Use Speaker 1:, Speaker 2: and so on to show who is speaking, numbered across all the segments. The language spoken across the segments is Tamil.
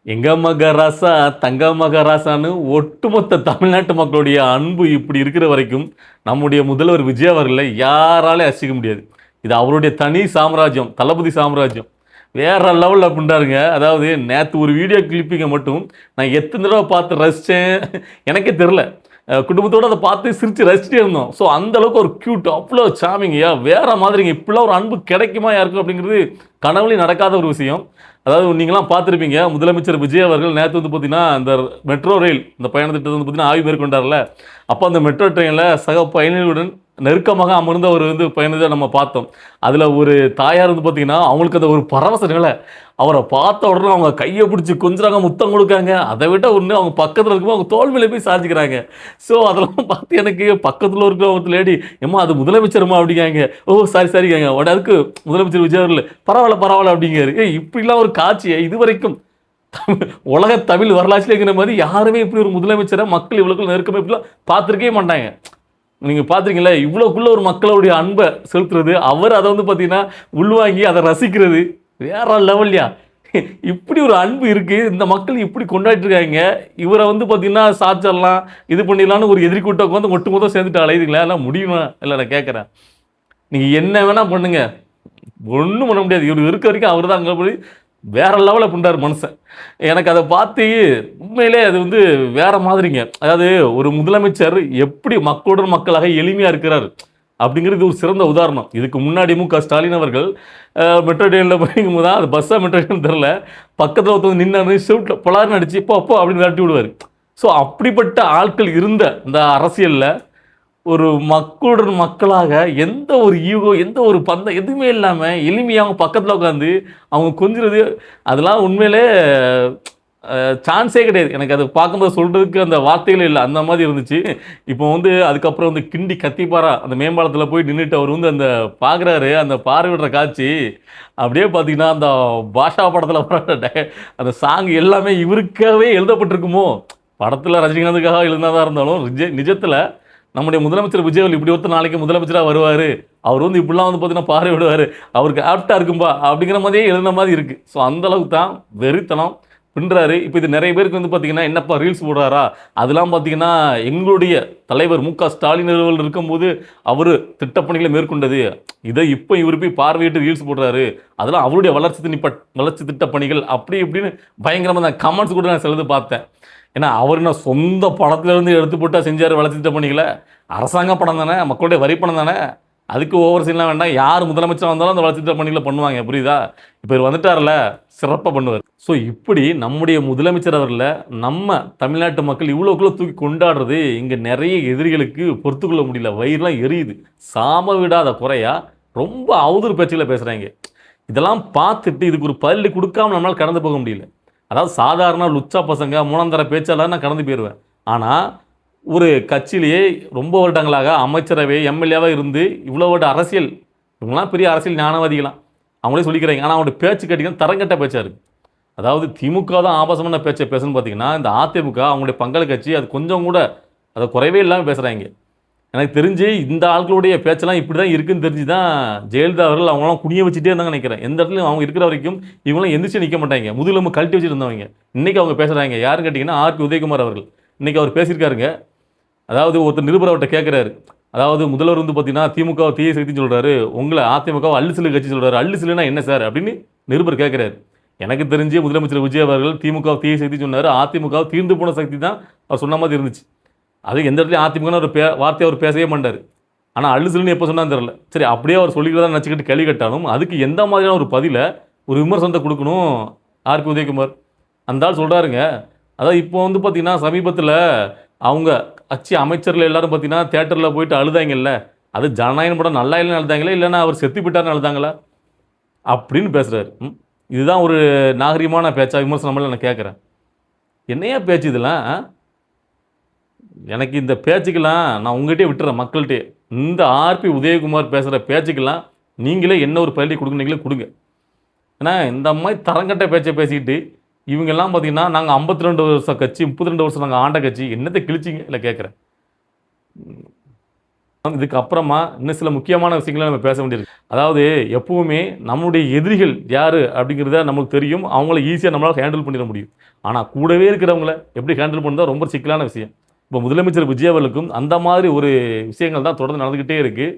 Speaker 1: எங்க மகராசா, தங்க மகராசான்னு ஒட்டுமொத்த தமிழ்நாட்டு மக்களுடைய அன்பு இப்படி இருக்கிற வரைக்கும், நம்முடைய முதல்வர் விஜய் அவர்கள யாராலயும் அசைக்க முடியாது. இது அவருடைய தனி சாம்ராஜ்யம். தளபதி சாம்ராஜ்யம். வேற லெவல்ல பண்றாருங்க. அதாவது நேத்து ஒரு வீடியோ கிளிப்பிங்க மட்டும் நான் எத்தன தடவ பார்த்து ரசிச்சேன். எனக்கே தெரியல. குடும்பத்தோட அத பார்த்து சிரிச்சு ரசிச்சுட்டே இருந்தோம். ஸோ அந்த அளவுக்கு ஒரு கியூட் அவ்ளோ சார்மிங்யா வேற மாதிரிங்க. இப்படிலாம் ஒரு அன்பு கிடைக்குமா யாருக்கும் அப்படிங்கிறது கனவுலயும் நடக்காத ஒரு விஷயம். அதாவது நீங்கலாம் பார்த்துருப்பீங்க. முதலமைச்சர் விஜய் அவர்கள் நேத்து வந்து பார்த்தீங்கன்னா, இந்த மெட்ரோ ரயில் இந்த பயண திட்டத்த வந்து பார்த்தீங்கன்னா ஆய்வு மேற்கொண்டார்ல. அப்ப அந்த மெட்ரோ ட்ரெயின்ல சக பயணிகளுடன் நெருக்கமாக அமர்ந்து அவர் வந்து பயணித்தத நம்ம பார்த்தோம். அதுல ஒரு தாயார் வந்து பார்த்தீங்கன்னா, அவங்களுக்கு அந்த ஒரு பரவச நிலை. அவர பார்த்த உடனே அவங்க கைய பிடிச்சு கொஞ்சுறாங்க, முத்தம் குடுக்காங்க. அத விட ஒண்ணு அவங்க பக்கத்துல இருக்கும்போது அவங்க தோள் மேல போய் சாஞ்சுக்கிறாங்க. ஸோ அதெல்லாம் பார்த்து எனக்கு பக்கத்துல இருக்க ஒரு லேடி, "எம்மா அது முதலமைச்சர்மா" அப்படிங்காங்க. "ஓ சாரி சாரிங்காங்க." உடனே அதுக்கு முதலமைச்சர் விஜய் அவர்கள், "பரவால்ல பரவால்ல" அப்படிங்காரு. இப்படிலாம் ஒரு காட்சிய இதுவரைக்கும் உலக தமிழ் வரலாற்றிலேங்கிற மாரி யாருமே இப்படி ஒரு முதலமைச்சர மக்கள் இவ்வளவுக்குள்ள நெருக்கமா இப்படிலாம் பார்த்திருக்கவே மாட்டாங்க. நீங்க பார்த்துருக்கீங்களா? இவ்வளோக்குள்ள ஒரு மக்களுடைய அன்ப செலுத்துறது, அவர் அத வந்து பார்த்தீங்கன்னா, உள்வாங்கி அத ரசிக்கிறது, வேற லெவல்யா! இப்படி ஒரு அன்பு இருக்கு. இந்த மக்கள் இப்படி கொண்டாடிட்டு இருக்காங்க. இவர வந்து பார்த்தீங்கன்னா, சாச்சிரலாம், இது பண்ணிடலாம்னு ஒரு எதிரி கூட்டம் உட்காந்து ஒட்டுமொத்தமா சேர்ந்துட்டு அலையுதுங்களா? எல்லாம் முடியுமா? இல்ல நான் கேட்கிறேன். நீங்க என்ன வேணா பண்ணுங்க. ஒண்ணும் பண்ண முடியாது. இவரு இருக்க வரைக்கும் அவரு தான் அங்க போய் வேற லெவல்ல பண்றாரு மனுஷன். எனக்கு அத பார்த்து உண்மையிலே அது வந்து வேற மாதிரிங்க. அதாவது ஒரு முதலமைச்சர் எப்படி மக்களுடன் மக்களாக எளிமையா இருக்கிறார். அப்படிங்கிறது ஒரு சிறந்த உதாரணம். இதுக்கு முன்னாடி ஸ்டாலின் அவர்கள் மெட்ரோ ட்ரெயின்ல போகும்போது தான் அது பஸ்ஸா மெட்ரோ ட்ரெயின் தெரியல. பக்கத்துல ஒருத்தவங்க நின்னாரு செவுட்ல பலார்ன்னு அடிச்சு போ போ அப்படின்னு விரட்டி விடுவாரு. ஸோ அப்படிப்பட்ட ஆட்கள் இருந்த இந்த அரசியல்ல ஒரு மக்களுடன் மக்களாக எந்த ஒரு ஈகோ, எந்த ஒரு பந்தம் எதுவுமே இல்லாம, எளிமையா அவங்க பக்கத்துல உட்காந்து, அவங்க கொஞ்சுறது, அதெல்லாம் உண்மையிலே சான்ஸே கிடையாது. எனக்கு அத பார்க்கும்போது சொல்றதுக்கு அந்த வார்த்தைகளே இல்ல. அந்த மாரி இருந்துச்சு. இப்போ வந்து அதுக்கப்புறம் வந்து கிண்டி கத்திப்பாரா அந்த மேம்பாலத்துல போய் நின்னுட்டு அவர் வந்து அந்த பார்க்குறாரு, அந்த பார்வையிடுற காட்சி, அப்படியே பார்த்தீங்கன்னா, அந்த பாஷா படத்துல வர அந்த சாங் எல்லாமே இவருக்காகவே எழுதப்பட்டிருக்குமோ? படத்துல ரஜினிகாந்துக்காக எழுதினதா இருந்தாலும், நிஜத்துல நம்முடைய முதலமைச்சர் விஜய் அவர்கள் இப்படி ஒருத்தர் நாளைக்கு முதலமைச்சரா வருவாரு. அவர் வந்து இப்படிலாம் வந்து பார்த்தீங்கன்னா பார்வையிடுவாரு. அவருக்கு ஆப்ட்டா இருக்கும்பா அப்படிங்கிற மாதிரியே எழுதின மாதிரி இருக்கு. ஸோ அந்த அளவுக்கு தான் வெறித்தனம் பின்றாரு. இப்ப இது நெறைய பேருக்கு வந்து பார்த்தீங்கன்னா, என்னப்பா ரீல்ஸ் போடுறாரா? அதெல்லாம் பார்த்தீங்கன்னா, எங்களுடைய தலைவர் ஸ்டாலின் அவர்கள் இருக்கும்போது அவரு திட்டப்பணிகளை மேற்கொண்டது. இத இப்ப இவரு போய் பார்வையிட்டு ரீல்ஸ் போடுறாரு. அதெல்லாம் அவருடைய வளர்ச்சி திட்டப் பணிகள் அப்படி இப்படின்னு பயங்கரமா நான் கமெண்ட்ஸ் கூட நான் சிலது பார்த்தேன். ஏன்னா, அவரு என்ன சொந்த பணத்திலிருந்து எடுத்து போட்டா செஞ்சாரு வளர்ச்சி திட்ட பணிகள? அரசாங்க பணம் தானே, மக்களுடைய வரி பணம் தானே. அதுக்கு ஓவர் சீன்லாம் வேண்டாம். யார் முதலமைச்சரா வந்தாலும் அந்த வளர்ச்சி திட்ட பணிகள பண்ணுவாங்க. புரியுதா? இப்ப இவரு வந்துட்டார்ல, சிறப்பா பண்ணுவாரு. ஸோ இப்படி நம்முடைய முதலமைச்சர் அவர்கள நம்ம தமிழ்நாட்டு மக்கள் இவ்வளோக்குள்ள தூக்கி கொண்டாடுறது, இங்க நெறைய எதிரிகளுக்கு பொறுத்துக்கொள்ள முடியல. வயிறுலாம் எரியுது. சாம விடாத குறையா ரொம்ப அவதூறு பேச்சுகள பேசுறாய்ங்க. இதெல்லாம் பார்த்துட்டு இதுக்கு ஒரு பதிலடி குடுக்காம நம்மளால கடந்து போக முடியல. அதாவது சாதாரண லுச்சா பசங்க, 3ஆம் தர பேச்சாளர் நான் கடந்து போயிருவேன். ஆனா, ஒரு கட்சியிலேயே ரொம்ப வருடங்களாக அமைச்சரவை, எம்எல்ஏவா இருந்து இவ்வளோ வருட அரசியல் இவங்கலாம் பெரிய அரசியல் ஞானவாதிகளாம். அவங்களே சொல்லிக்கிறாங்க. ஆனா, அவங்களுடைய பேச்சு கேட்டீங்கன்னா தரங்கெட்ட பேச்சா இருக்கு. அதாவது திமுக தான் ஆபாசமான பேச்ச பேசுன்னு பார்த்தீங்கன்னா, இந்த அதிமுக அவங்களுடைய பங்காளி கட்சி அது கொஞ்சம் கூட அத குறைவே இல்லாம பேசுறாய்ங்க. எனக்கு தெரிஞ்சு இந்த ஆட்களுடைய பேச்செல்லாம் இப்படி தான் இருக்குன்னு தெரிஞ்சு தான் ஜெயலலிதா அவர்கள் அவங்கலாம் குனிய வச்சுட்டே இருந்தாங்கன்னு நினைக்கிறேன். எந்த இடத்துலயும் அவங்க இருக்கிற வரைக்கும் இவங்கலாம் எந்திரிச்சு நிக்க மாட்டாய்ங்க. முதுகெலும்பு கழட்டி வச்சுட்டு இருந்தவங்க. இன்னைக்கு அவங்க பேசுறாங்க. யாருன்னு கேட்டீங்கன்னா, ஆர்.பி. உதயகுமார் அவர்கள். இன்னைக்கு அவர் பேசியிருக்காருங்க. அதாவது ஒருத்தர் நிருபர் அவர்ட்ட கேட்கிறாரு. அதாவது முதல்வர் வந்து பார்த்தீங்கன்னா, திமுகவ தீய சக்தின்னு சொல்றாரு. உங்கள அதிமுகவ அள்ளு சில்லு கட்சி சொல்றாரு. அள்ளு சில்லுனா என்ன சார்? அப்படின்னு நிருபர் கேட்கிறாரு. எனக்கு தெரிஞ்சு முதலமைச்சர் விஜய் அவர்கள் திமுகவ தீய சக்தி சொன்னாரு. அதிமுகவ தீர்ந்து போன சக்தி தான் அவர் சொன்ன மாதிரி இருந்துச்சு. அது எந்த இடத்துலயும் அதிமுகன்னு ஒரு வார்த்தைய அவர் பேசவே மாட்டாரு. ஆனா அள்ளு சில்லுன்னு எப்போ சொன்னான்னு தெரியல. சரி அப்படியே அவர் சொல்லிக்கிறதா நினச்சுக்கிட்டு கேள்வி கேட்டாலும், அதுக்கு எந்த மாதிரியான ஒரு பதில, ஒரு விமர்சனத்த குடுக்கணும் ஆர்.பி. உதயகுமார். அந்த ஆள் சொல்றாருங்க. அதாவது இப்போ வந்து பார்த்தீங்கன்னா, சமீபத்தில அவங்க கட்சி அமைச்சர்கள் எல்லாரும் பார்த்தீங்கன்னா, தியேட்டர்ல போயிட்டு அழுதாய்ங்கல்ல. அது ஜனநாயகன் படம் நல்லா இல்லன்னு அழுதாங்களா? இல்லன்னா அவர் செத்து போயிட்டாருன்னு அழுதாங்களா? அப்படின்னு பேசுறாரு. இதுதான் ஒரு நாகரீகமான பேச்சா? விமர்சனமா நான் கேட்கிறேன். என்னையா பேச்சு இதெல்லாம்? எனக்கு இந்த பேச்சுக்கெல்லாம் நான் உங்ககிட்டயே விட்டுறேன் மக்கள்ட்டயே. இந்த ஆர்.பி. உதயகுமார் பேசுற பேச்சுக்கெல்லாம் நீங்களே என்ன ஒரு பதிலடி குடுக்குறீங்களோ குடுங்க. ஏன்னா இந்த மாரி தரங்கட்ட பேச்ச பேசிக்கிட்டு, இவங்கெல்லாம் பார்த்தீங்கன்னா, நாங்க 52 வருஷ கட்சி, 32 வருஷம் நாங்க ஆண்ட கட்சி. என்னத்த கிழிச்சீங்க? இல்ல கேட்கிறேன். இதுக்கு அப்புறமா இன்னும் சில முக்கியமான விஷயங்களை நம்ம பேச வேண்டியிருக்கு. அதாவது எப்பவுமே நம்முடைய எதிரிகள் யாரு அப்படிங்கிறத நமக்கு தெரியும். அவங்கள ஈஸியா நம்மளால ஹேண்டில் பண்ணிட முடியும். ஆனா கூடவே இருக்கிறவங்கள எப்படி ஹேண்டில் பண்றது ரொம்ப சிக்கலான விஷயம். இப்போ முதலமைச்சர் விஜய் அவர்களுக்கும் அந்த மாதிரி ஒரு விஷயங்கள் தான் தொடர்ந்து நடந்துகிட்டே இருக்கு.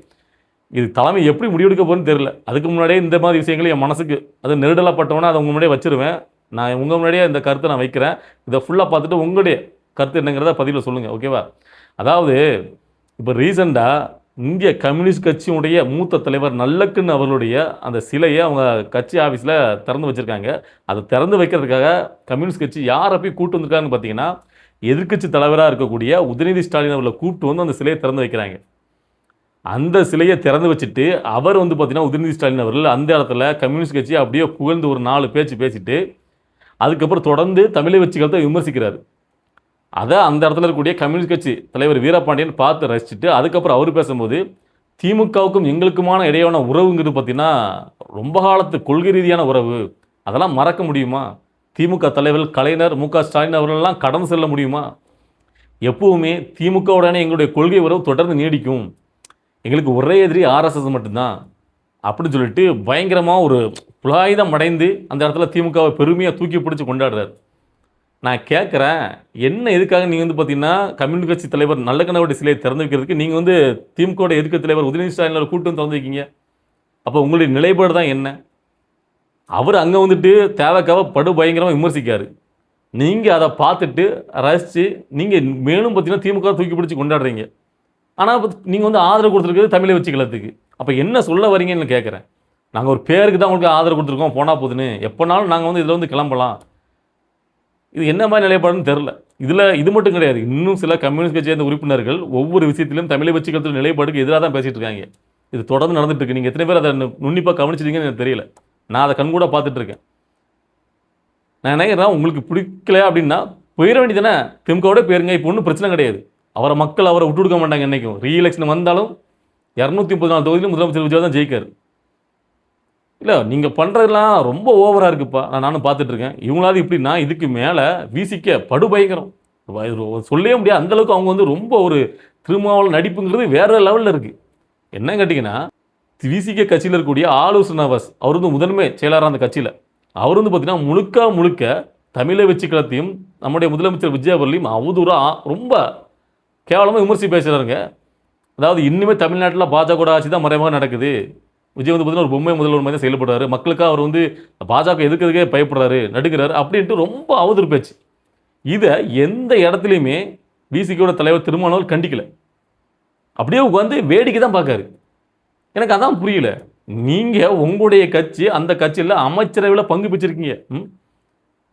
Speaker 1: இது தலைமை எப்படி முடிவெடுக்க போறேன்னு தெரியல. அதுக்கு முன்னாடியே இந்த மாதிரி விஷயங்கள் என் மனசுக்கு அது நெருடலா பட்டவனா அதை உங்க முன்னாடியே வச்சிருவேன். நான் உங்க முன்னாடியே இந்த கருத்தை நான் வைக்கிறேன். இதை ஃபுல்லா பார்த்துட்டு உங்களுடைய கருத்து என்னங்கிறத பதிவுல சொல்லுங்க. ஓகேவா? அதாவது இப்போ ரீசெண்டா இந்திய கம்யூனிஸ்ட் கட்சியுடைய மூத்த தலைவர் நல்லக்கண்ணு அவர்களுடைய அந்த சிலையை அவங்க கட்சி ஆஃபீஸில் திறந்து வச்சிருக்காங்க. அதை திறந்து வைக்கிறதுக்காக கம்யூனிஸ்ட் கட்சி யாரை போய் கூட்டு வந்திருக்காங்கன்னு பார்த்தீங்கன்னா, எதிர்க்கட்சி தலைவராக இருக்கக்கூடிய உதயநிதி ஸ்டாலின் அவர்களை கூப்பிட்டு வந்து அந்த சிலையை திறந்து வைக்கிறாங்க. அந்த சிலையை திறந்து வச்சுட்டு அவர் வந்து பார்த்தீங்கன்னா உதயநிதி ஸ்டாலின் அவர்கள் அந்த இடத்துல கம்யூனிஸ்ட் கட்சி அப்படியே புகழ்ந்து ஒரு 4 பேச்சு பேசிட்டு அதுக்கப்புறம் தொடர்ந்து தமிழை வச்சுக்கிறத விமர்சிக்கிறார். அதை அந்த இடத்துல இருக்கக்கூடிய கம்யூனிஸ்ட் கட்சி தலைவர் வீரபாண்டியன் பார்த்து ரசிச்சுட்டு அதுக்கப்புறம் அவர் பேசும்போது திமுகவுக்கும் எங்களுக்குமான இடையான உறவுங்கிறது பார்த்தீங்கன்னா ரொம்ப காலத்து கொள்கை ரீதியான உறவு. அதெல்லாம் மறக்க முடியுமா? திமுக தலைவர் கலைஞர் மு.க. ஸ்டாலின் அவர்களெல்லாம் கடந்து செல்ல முடியுமா? எப்பவுமே திமுகவுடனே எங்களுடைய கொள்கை உறவு தொடர்ந்து நீடிக்கும். எங்களுக்கு ஒரே எதிரி ஆர்எஸ்எஸ் மட்டும்தான் அப்படின்னு சொல்லிட்டு பயங்கரமாக ஒரு புலாயுதம் அடைந்து அந்த இடத்துல திமுகவை பெருமையாக தூக்கி பிடிச்சி கொண்டாடுறாரு. நான் கேட்குறேன், என்ன எதுக்காக நீங்கள் வந்து பார்த்தீங்கன்னா கம்யூனிஸ்ட் கட்சி தலைவர் நல்லக்கண்ணனுடைய சிலையை திறந்து வைக்கிறதுக்கு நீங்கள் வந்து திமுக எதிர்க்கட்சி தலைவர் உதயநிதி ஸ்டாலினோட கூட்டம் திறந்து வைக்கீங்க? அப்போ உங்களுடைய நிலைப்பாடு தான் என்ன? அவர் அங்கே வந்துட்டு தேவைக்காக படு பயங்கரமாக விமர்சிக்காரு. நீங்கள் அதை பார்த்துட்டு ரசித்து நீங்கள் மேலும் பார்த்தீங்கன்னா திமுக தூக்கி பிடிச்சி கொண்டாடுறீங்க. ஆனால் நீங்கள் வந்து ஆதரவு கொடுத்துருக்குறது தமிழை வச்சுக்கிறதுக்கு. அப்போ என்ன சொல்ல வரீங்கன்னு கேட்குறேன். நாங்கள் ஒரு பேருக்கு தான் உங்களுக்கு ஆதரவு கொடுத்துருக்கோம் போனால் போதுன்னு, எப்போனாலும் நாங்கள் வந்து இதில் வந்து கிளம்பலாம். இது என்ன மாதிரி நிலைப்பாடுன்னு தெரில. இதில் இது மட்டும் கிடையாது, இன்னும் சில கம்யூனிஸ்ட் கட்சியை சேர்ந்த உறுப்பினர்கள் ஒவ்வொரு விஷயத்திலும் தமிழை வச்சுக்கிறது நிலைப்பாடுக்கு எதிராக தான் பேசிகிட்டு இருக்காங்க. இது தொடர்ந்து நடந்துட்டு இருக்கு. நீங்கள் எத்தனை பேர் அதை நுண்ணிப்பாக கவனிச்சிட்டீங்கன்னு எனக்கு தெரியல. நான் அதை கண்கூட பார்த்துட்டு இருக்கேன். நான் நினைக்கிறேன், உங்களுக்கு பிடிக்கல அப்படின்னா போயிட வேண்டியதானே, திமுகவோட போயிருங்க. இப்போ ஒன்றும் பிரச்சனை கிடையாது. அவரை மக்கள் அவரை விட்டு கொடுக்க மாட்டாங்க. என்றைக்கும் ரீஎலெக்ஷன் வந்தாலும் 234 தொகுதியிலும் முதலமைச்சர் விஜய் தான் ஜெயிக்காரு. இல்லை நீங்கள் பண்ணுறதுலாம் ரொம்ப ஓவராக இருக்குப்பா. நானும் பார்த்துட்ருக்கேன். இவங்களாவது இப்படின்னா இதுக்கு மேலே விசிக்க படுபயங்கரம். சொல்லவே முடியாது. அந்தளவுக்கு அவங்க வந்து ரொம்ப ஒரு திருமாவளவன் நடிப்புங்கிறது வேறு லெவலில் இருக்குது. என்ன கேட்டிங்கன்னா, விசிக கட்சியில் இருக்கக்கூடிய ஆலோசனை நவாஸ் அவர் வந்து முதன்மை செயலாளர் அந்த கட்சியில். அவர் வந்து பார்த்தீங்கன்னா முழுக்க தமிழை வச்சுக்கிறதையும் நம்முடைய முதலமைச்சர் விஜய் அவர்களையும் அவதூறாக ரொம்ப கேவலமாக விமர்சி பேசுகிறாருங்க. அதாவது இன்னுமே தமிழ்நாட்டில் பாஜக ஆட்சி தான் மறைமுகமாக நடக்குது. விஜய் வந்து பார்த்தீங்கன்னா ஒரு பொம்மை முதல்வர் மாதிரி தான் செயல்படுறாரு. மக்களுக்காக அவர் வந்து பாஜக எதுக்கிறதுக்கே பயப்படுறாரு, நடுக்கிறாரு அப்படின்ட்டு ரொம்ப அவதூறு பேச்சு. இதை எந்த இடத்துலையுமே விசிகோட தலைவர் திருமாவளவன் கண்டிக்கல. அப்படியே உட்காந்து வேடிக்கை தான் பார்க்காரு. எனக்கு அதான் புரியல. நீங்கள் உங்களுடைய கட்சி அந்த கட்சியில் அமைச்சரவையில் பங்கு பெற்றிருக்கீங்க.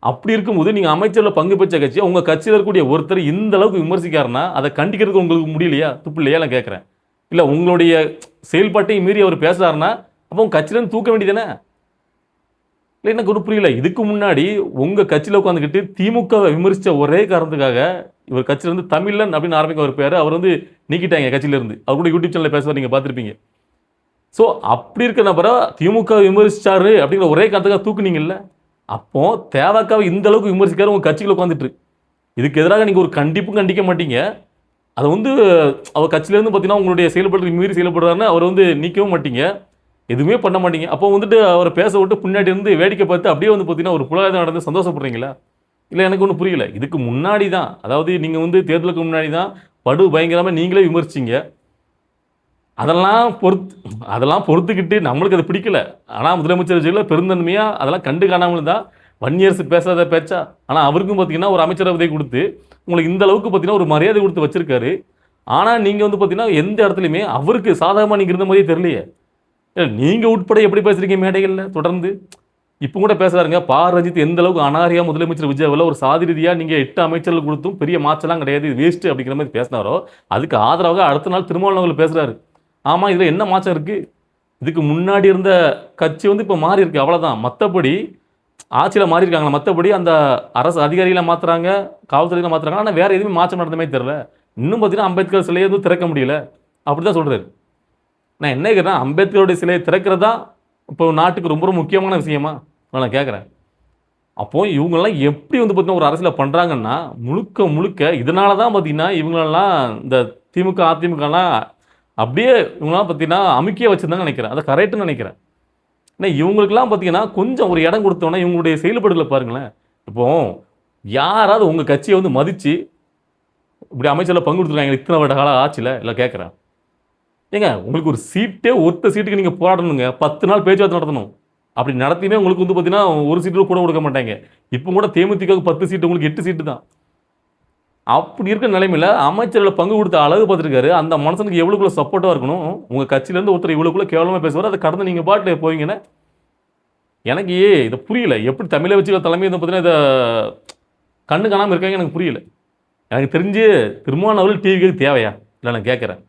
Speaker 1: அப்படி இருக்கும்போது நீங்கள் அமைச்சரில் பங்கு பெற்ற கட்சி உங்கள் கட்சியில் இருக்கக்கூடிய ஒருத்தர் இந்த அளவுக்கு விமர்சிக்காருன்னா அதை கண்டிக்கிறதுக்கு உங்களுக்கு முடியலையா? துப்பு இல்லையா? நான் கேட்குறேன். இல்லை உங்களுடைய செயல்பாட்டையும் மீறி அவர் பேசுகிறாருன்னா அப்போ உங்கள் கட்சியிலேருந்து தூக்க வேண்டியதானே? இல்லை எனக்கு ஒன்றும் புரியல. இதுக்கு முன்னாடி உங்கள் கட்சியில் உட்காந்துக்கிட்டு திமுகவை விமர்சித்த ஒரே காரணத்துக்காக இவர் கட்சியிலேருந்து தமிழன் அப்படின்னு ஆரம்பிக்க ஒரு பேர் அவர் வந்து நீக்கிட்டாங்க கட்சியிலேருந்து. அவர் கூட யூடியூப் சேனலில் பேசுவார், நீங்கள் பார்த்துருப்பீங்க. ஸோ அப்படி இருக்க நபரை திமுக விமர்சிச்சாரு அப்படிங்கிற ஒரே காரணத்துக்காக தூக்குனீங்கல்ல. அப்போ தேவக்காவை இந்த அளவுக்கு விமர்சிக்காரு உங்கள் கட்சியில் உட்காந்துட்டு. இதுக்கு எதிராக நீங்கள் ஒரு கண்டிப்பும் கண்டிக்க மாட்டீங்க. அதை வந்து அவர் கட்சியிலேருந்து பார்த்தீங்கன்னா உங்களுடைய செயல்படுறதுக்கு மீறி செயல்படுறாருன்னு அவர் வந்து நீக்கவும் மாட்டீங்க, எதுவுமே பண்ண மாட்டீங்க. அப்போ வந்துட்டு அவரை பேச விட்டு பின்னாடி இருந்து வேடிக்கை பார்த்து அப்படியே வந்து பார்த்தீங்கன்னா ஒரு புலகாரம் நடந்து சந்தோஷப்படுறீங்களா? இல்லை எனக்கு ஒன்றும் புரியல. இதுக்கு முன்னாடி தான், அதாவது நீங்கள் வந்து தேர்தலுக்கு முன்னாடி தான் படு பயங்கரமாக நீங்களே விமர்சிச்சிங்க. அதெல்லாம் பொறுத்துக்கிட்டு நம்மளுக்கு அது பிடிக்கல. ஆனால் முதலமைச்சர் விஜயில் பெருந்தன்மையாக அதெல்லாம் கண்டு காணாமல் தான் வன்னியரசு பேசாத பேச்சா. ஆனால் அவருக்கும் பார்த்தீங்கன்னா ஒரு அமைச்சரவை கொடுத்து உங்களுக்கு இந்த அளவுக்கு பார்த்தீங்கன்னா ஒரு மரியாதை கொடுத்து வச்சிருக்காரு. ஆனால் நீங்கள் வந்து பார்த்தீங்கன்னா எந்த இடத்துலையுமே அவருக்கு சாதகமாக நீங்கள் இருந்த மாதிரியே தெரியலையே. நீங்கள் உட்பட எப்படி பேசுகிறீங்க மேடைகளில் தொடர்ந்து? இப்போ கூட பேசுகிறாருங்க ரஞ்சித் எந்த அளவுக்கு அனாரியா முதலமைச்சர் விஜயாவில் ஒரு சாதி ரீதியாக நீங்கள் 8 அமைச்சர்கள் கொடுத்தும் பெரிய மாற்றலாம் கிடையாது, இது வேஸ்ட்டு அப்படிங்கிற மாதிரி பேசினாரோ அதுக்கு ஆதரவாக அடுத்த நாள் திருமாவளவன் பேசுகிறாரு. ஆமாம், இதில் என்ன மாற்றம் இருக்குது? இதுக்கு முன்னாடி இருந்த கட்சி வந்து இப்போ மாறி இருக்கு, அவ்வளோதான். மற்றபடி ஆட்சியில் மாறி இருக்காங்களா? மற்றபடி அந்த அரசு அதிகாரிகளை மாற்றுறாங்க, காவல்துறையில் மாற்றுறாங்க. ஆனால் வேறு எதுவுமே மாற்றம் நடந்த மாதிரி தெரில. இன்னும் பார்த்தீங்கன்னா அம்பேத்கர் சிலையை எதுவும் திறக்க முடியல, அப்படி தான் சொல்கிறாரு. நான் என்ன கேட்குறேன், அம்பேத்கருடைய சிலையை திறக்கிறதா இப்போ நாட்டுக்கு ரொம்ப ரொம்ப முக்கியமான விஷயமா நான் கேட்குறேன். அப்போது இவங்கெல்லாம் எப்படி வந்து பார்த்தீங்கன்னா ஒரு அரசியலை பண்ணுறாங்கன்னா முழுக்க இதனால தான் பார்த்தீங்கன்னா இவங்களெல்லாம் இந்த திமுக அதிமுகலாம் அப்படியே இவங்களாம் பார்த்தீங்கன்னா அமுக்கியே வச்சுருந்தாங்க நினைக்கிறேன். அதை கரெக்டுன்னு நினைக்கிறேன். ஏன்னா இவங்களுக்கெல்லாம் பார்த்தீங்கன்னா கொஞ்சம் ஒரு இடம் கொடுத்தோன்னா இவங்களுடைய செயல்பாடுகளை பாருங்களேன். இப்போ யாராவது உங்கள் கட்சியை வந்து மதித்து இப்படி அமைச்சரில் பங்கு கொடுத்துருக்காங்க இத்தனை வருட கால ஆட்சியில் இல்லை கேட்குறேன். ஏங்க உங்களுக்கு ஒரு சீட்டே ஒத்த சீட்டுக்கு நீங்கள் போராடணுங்க. 10 நாள் பேச்சுவார்த்தை நடத்தணும். அப்படி நடத்தியுமே உங்களுக்கு வந்து பார்த்தீங்கன்னா ஒரு சீட்டு கூட கொடுக்க மாட்டாங்க. இப்போ கூட தேமுதிகவுக்கு 10 சீட்டு, உங்களுக்கு 8 சீட்டு தான். அப்படி இருக்கிற நிலைமையில அமைச்சர்கள் பங்கு கொடுத்த அழகு பார்த்துருக்காரு. அந்த மனுஷனுக்கு எவ்வளோக்குள்ள சப்போர்ட்டாக இருக்கணும். உங்கள் கட்சியிலேருந்து ஒருத்தர் இவ்வளோக்குள்ள கேவலமாக பேசுவார். அதை கடந்து நீங்கள் பாட்டு போவீங்கன்னா எனக்கு இதை புரியல. எப்படி தமிழை வச்சுக்கிற தலைமை வந்து பார்த்தீங்கன்னா இதை கண்ணு காணாமல் இருக்காங்க எனக்கு புரியல. எனக்கு தெரிஞ்சு திருமாவளவன் டிவிக்கு தேவையா இல்லை நான் கேட்குறேன்.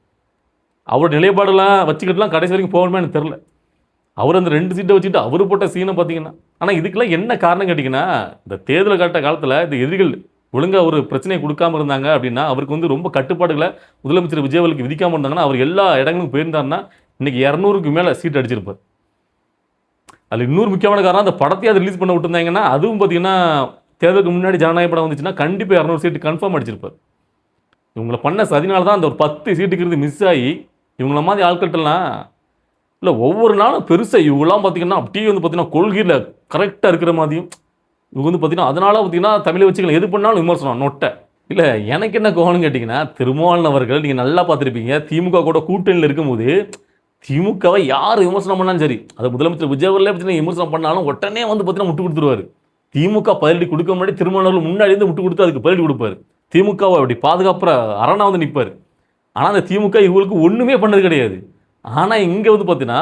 Speaker 1: அவரோட நிலைப்பாடெல்லாம் வச்சுக்கிட்டுலாம் கடைசி வரைக்கும் போகணுமே எனக்கு தெரில. அவர் அந்த 2 சீட்டை வச்சுட்டு அவர் போட்ட சீனை பார்த்தீங்கன்னா, ஆனால் இதுக்கெல்லாம் என்ன காரணம் கேட்டிங்கன்னா, இந்த தேர்தல் காட்ட காலத்தில் இந்த எதிரிகள் ஒழுங்காக ஒரு பிரச்சனையை கொடுக்காம இருந்தாங்க அப்படின்னா, அவருக்கு வந்து ரொம்ப கட்டுப்பாடுகளை முதலமைச்சர் விஜயவர்களுக்கு விதிக்காமல் இருந்தாங்கன்னா, அவர் எல்லா இடங்களுக்கும் போயிருந்தாருன்னா இன்றைக்கி 200க்கு மேலே சீட் அடிச்சிருப்பார். அதில் இன்னொரு முக்கியமான காரணம் அந்த படத்தையே அதை ரிலீஸ் பண்ண விட்டுருந்தாங்கன்னா, அதுவும் பார்த்தீங்கன்னா தேர்தலுக்கு முன்னாடி ஜனநாயக படம் வந்துச்சுன்னா கண்டிப்பாக 200 சீட்டு கன்ஃபார்ம் அடிச்சிருப்பார். இவங்களை பண்ண சதினால தான் அந்த ஒரு 10 சீட்டுக்கு மிஸ் ஆகி இவங்கள மாதிரி ஆட்கள்கிட்டலாம் இல்லை ஒவ்வொரு நாளும் பெருசாக இவங்களாம் பார்த்தீங்கன்னா அப்படியே வந்து பார்த்தீங்கன்னா கொள்கையில் கரெக்டாக இருக்கிற மாதிரியும் இவங்க வந்து பார்த்தீங்கன்னா அதனால பார்த்தீங்கன்னா தமிழை வச்சுக்கலாம் எது பண்ணாலும் விமர்சனம் நொட்டை. இல்லை எனக்கு என்ன கோவம்னு கேட்டிங்கன்னா திருமாவளவன் அவர்கள் நீங்கள் நல்லா பார்த்துருப்பீங்க திமுக கூட கூட்டணியில் இருக்கும்போது திமுகவை யார் விமர்சனம் பண்ணாலும் சரி அது முதலமைச்சர் விஜயவர்களே பார்த்தீங்கன்னா விமர்சனம் பண்ணாலும் உடனே வந்து பார்த்தீங்கன்னா முட்டு கொடுத்துருவார். திமுக பதிலடி கொடுக்க முன்னாடி திருமாவளவன் முன்னாடி இருந்து முட்டு கொடுத்து அதுக்கு பதிலடி கொடுப்பார். திமுகவை அப்படி பாதுகாப்புற அரணா வந்து நிற்பார். ஆனால் அந்த திமுக இவங்களுக்கு ஒன்றுமே பண்ணது கிடையாது. ஆனால் இங்கே வந்து பார்த்தீங்கன்னா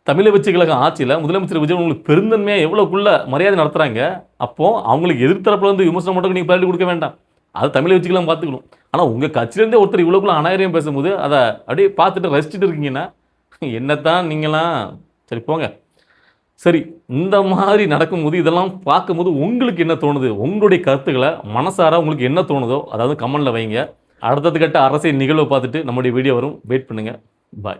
Speaker 1: தமிழை வச்சு கழகம் ஆட்சியில் முதலமைச்சர் விஜய் உங்களுக்கு பெருந்தன்மையாக எவ்வளோக்குள்ள மரியாதை நடத்துகிறாங்க. அப்போது அவங்களுக்கு எதிர்த்தரப்பில் வந்து விமர்சனம் மட்டும் நீங்கள் பதிலடி கொடுக்க வேண்டாம். அது தமிழை வச்சுக்கலாம் பார்த்துக்கணும். ஆனால் உங்கள் கட்சியிலேருந்தே ஒருத்தர் இவ்வளோக்குள்ள அநாகரிகம் பேசும்போது அதை அப்படியே பார்த்துட்டு ரசிச்சுட்டு இருக்கீங்கன்னா என்னத்தான் நீங்களாம் சரி போங்க. சரி இந்த மாதிரி நடக்கும்போது இதெல்லாம் பார்க்கும்போது உங்களுக்கு என்ன தோணுது? உங்களுடைய கருத்துக்களை மனசார உங்களுக்கு என்ன தோணுதோ அதாவது கமெண்டில் வைங்க. அடுத்தது கட்ட அரசியல் நிகழ்வை பார்த்துட்டு நம்முடைய வீடியோ வரும். வெயிட் பண்ணுங்கள். பாய்.